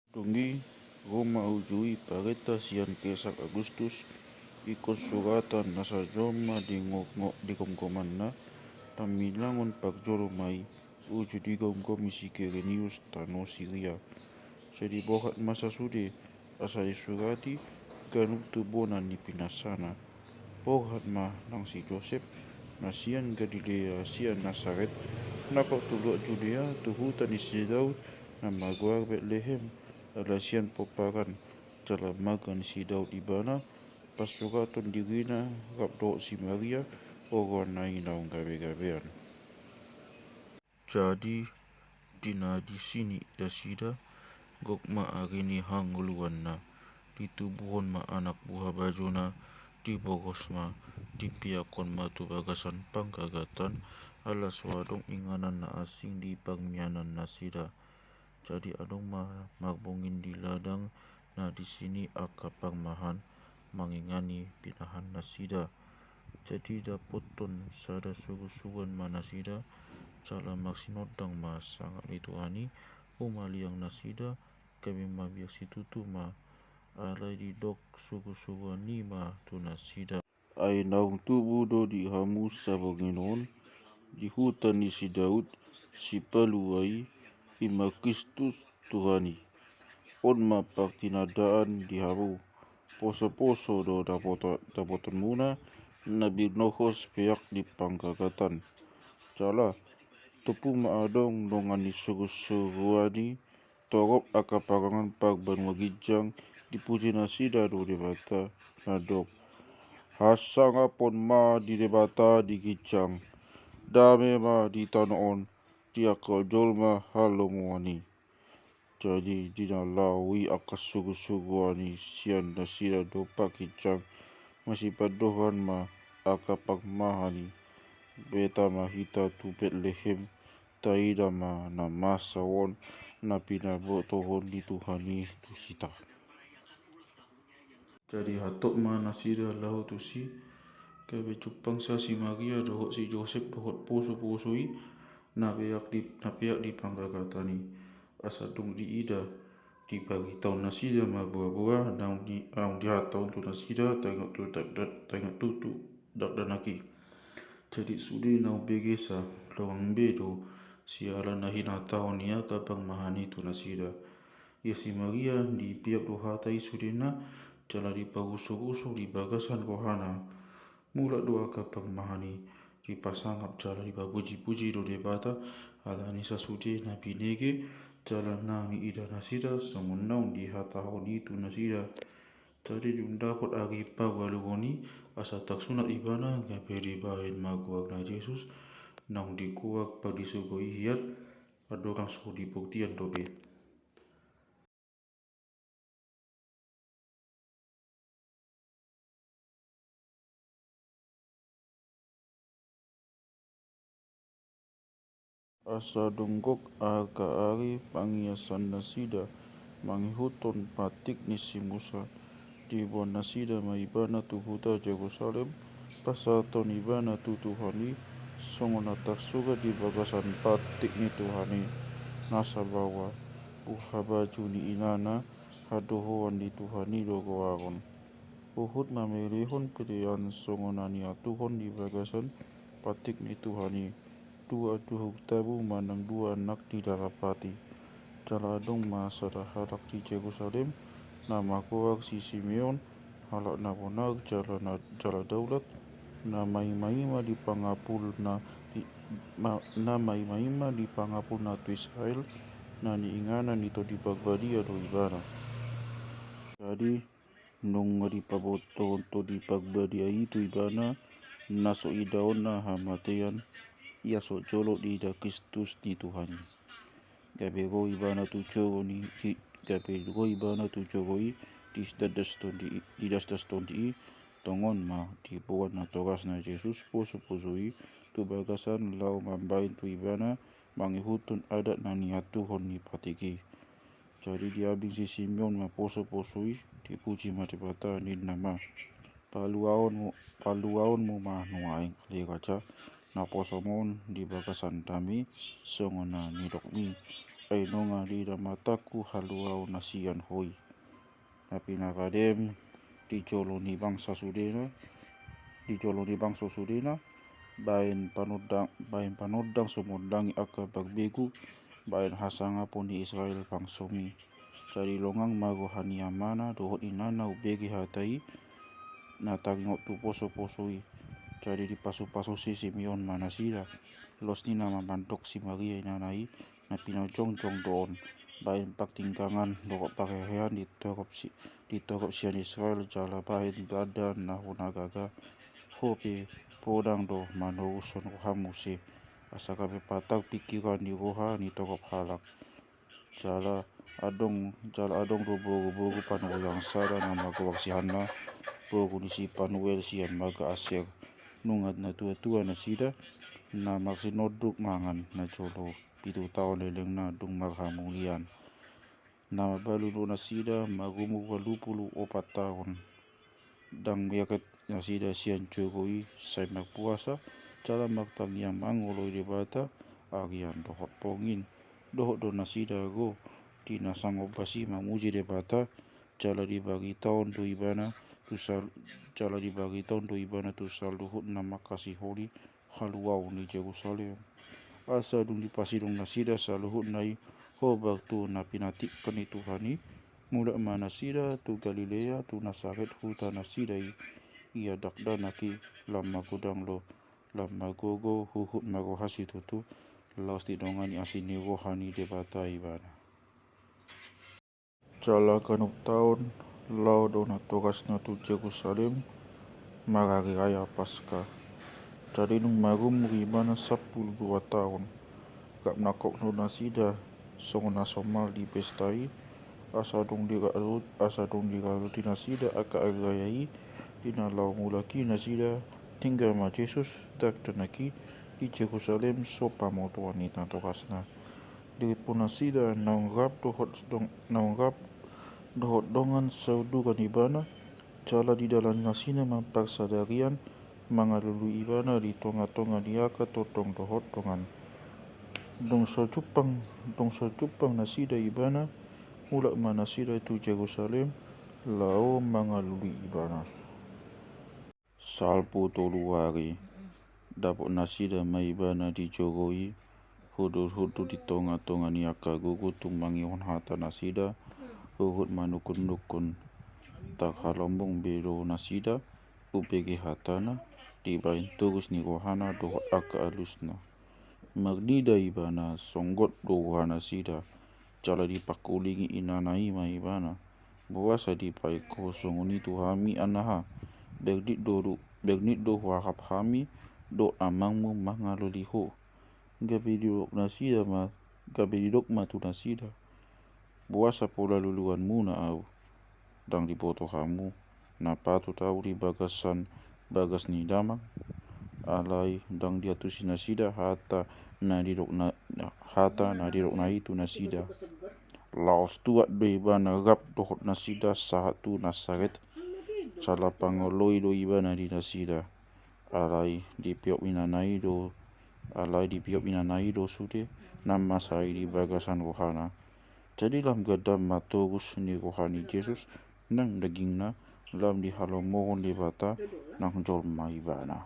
Tunggi Roma ujui pareta sian kesak Agustus ikut suratan nasa Roma di gomgoman na pamilangon pagjoromai uju di gomgomi si Quirinius tano Siria. Jadi bohat masa sude asa disurati ganuk tubonan ni pinasana. Bohat ma nang si Joseph nasian Galilea sian Nazaret nakot tulok Judea tuhutan isi Daud na magwar Bethlehem alasian poparan jala magan si Daud ibana pasukaton dirina rapdo si Maria oranai naung gabe-gabean. Jadi dina di sini dasida gokma arini hanguluan na ditubuhon ma anak buah bajuna di bogosma di piakon matu bagasan pangkagatan ala swadong inganan na asing di pangmianan nasida. Jadi adong magbongin di ladang na di sini akapang mahan mangingani pinahan nasida. Jadi dapoton sada sugu-suguan manasida cala maksinodang ma sangat ituani umaliang nasida kami mabiak situtu ma alai di dok sugu-suguan ni ma tu nasida. Ay naung tubuh do di hamus sabanginon di hutan ni si Daud si paluai ima Kristus Tuhani on mapagtinadaan di haru poso-poso do dapoton muna nabi nohos peyak di pangkagatan cala tupu maadong dongan ni sugu-suguani torop akaparangan pagbanwa gijang dipuji nasida do debata nadok hasanga pon ma di debata di gijang dame ma di tanoon tiakal jolma halomuani. Jadi dinalawi akas sugu-suguani sian nasida do pakijang masih padohan ma akapagmahani beta mahita tu Bethlehem taida ma na masawon na pinabotohon di Tuhani tu kita. Jadi hatok ma nasida lahu tu si kabe cupang sa si Maria dohot si Joseph dohot poso-posoi na peyak di panggagatani asadung di ida di bagi tahun nasida ma buah-buah naung di hatau tu nasida tengok tu dak danaki. Jadi sudi naung begesa lawang bedo siala nahin hatau nia kapang mahani tu nasida. Ya si Maria di piap do hatai sudena jala di paguso-guso di bagasan rohana mula doa kapang mahani di pasangap jala di papuji-puji do debata ala nisa sude na binege jala na ni ida nasida samunau di hatau ni tu nasida. Jadi dundapot agi pawalugoni asa tak sunat ibana gaperi bahin maguag na Jesus naung dikuak pagdisugoi hiat adorang suhu dibuktian dobe. Asa donggok aga ari pangiasan nasida mangihuton patik ni si Musa di buan nasida maibana tu huta Jerusalem pasaton ibana tu Tuhani songon atas suga di bagasan patik ni Tuhani nasa bawa buha baju ni inana hadohoan di Tuhani dogo aron uhud mamelihon pilihan songonani atuhon di bagasan patik ni Tuhani dua duhuk tabu manang dua anak di darapati jala adong masada halak di Jerusalem nama kuak si Simeon halak nabonar jala daulat na maima di pangapul di pangapul na tu Israel na niingana nito di pagbadia do ibana. Jadi nung di paboton to di pagbadia itu ibana naso idaon na hamatian ia so jolo di da Kristus di Tuhan. Gabego ibana tu jogo ni gabego ibana tu jogoi di daston di tongon ma di buat na togas na Jesus poso-posoi tu bagasan lau mambain tu ibana mangihutun adat na niatuhon ni patiki. Jadi diabing si Simeon ma poso-posoi dipuji matibata ni nama paluaon mo ma nuaing liraja na posomon di bagasan tami songona nidokmi ainonga lira mataku haluau nasian hoi. Tapi nakadem di joloni bangsa sudena, bain panodang sumondangi aka bagbegu, bain hasanga poni Israel bangsomi. Jadi longang mago haniamana dohot inana ubegi hatai, natangot tu poso-posoi. Jadi di pasu-pasu si Simeon manasira, los ni nama bantok si Maria inanai, na pinojong-jong doon. Bain paktingkangan dokok pakehean ditokop sian Israel jala bain dada nahunagaga hope podang do manouson hamuse asakabe patak pikiran di roha ni tokop halak jala adong do bogu panoyang sada nama gawak bogu ni si Panuel sian maga aser nungat na tua na sida na maksinoduk mangan na jolo 7 tahun leleng na dung maghamulian nama balulo na sida magumu 84 tahun dang miakat na sida sian Jokowi say magpuasa cara magtangiang mangoloy debata agian dohot pongin dohot do na sida go tinasangop basi mamuji debata jala dibagi tahun do ibana tusal duhut na makasih holi haluau ni Jerusalem asa dung dipasidong na sida sa luhut nai hobak tu na pinatikkan ni Tuhani mula mana sida tu Galilea tu Nasaret huta na sida ia dakda naki lama gudang lo lama gogo huhut mago hasi tutu laos didongan asini rohani debata ibana jala kanuk tahun lau dona togas na tu Jerusalem magari raya Paskah. Jadi nung magum ibana 12 tahun gak nakok no nasida song na somal di pestai asa dong digalut di nasida aka agayai dina lau mulaki nasida tinggal ma Jesus dak tanaki di Jerusalem sopa motuan ita tokasna di pun nasida naunggap dohot dongan saudukan ibana jala di dalam nasina mampaksadarian mangalulu ibana di tonga-tonga diaka totong dohot dongan dong so cupang nasida ibana mulak manasida itu Jerusalem lao mangalulu ibana salpo toluari dapat nasida maibana di Jogowi hudu di tonga-tonga niaka gugu tumangihon hata nasida uhut manukun tak halombong belo nasida upegi hatana dibain terus ni rohana dohot aka alusna magnida ibana songgot rohana sida jala dipakulingi inanai ma ibana buasa dipai kosong ni tuhami anaha begnit do wahap hami do amangmu mangaluliho gabidok ma tu nasida buasa pola luluan muna au dang diboto hamu na patu tau di bagas ni damang alai dang diatusi nasida hata na dirok na itu nasida laos tuat do ibana gap dohot nasida sahatu Nasaret sala pangoloi do ibana di nasida alai dipiok inanai do sude nama sai di bagasan rohana jadi lam gadam maturus ni rohani Jesus nang dagingna lam di halomohon debata nang jol maibana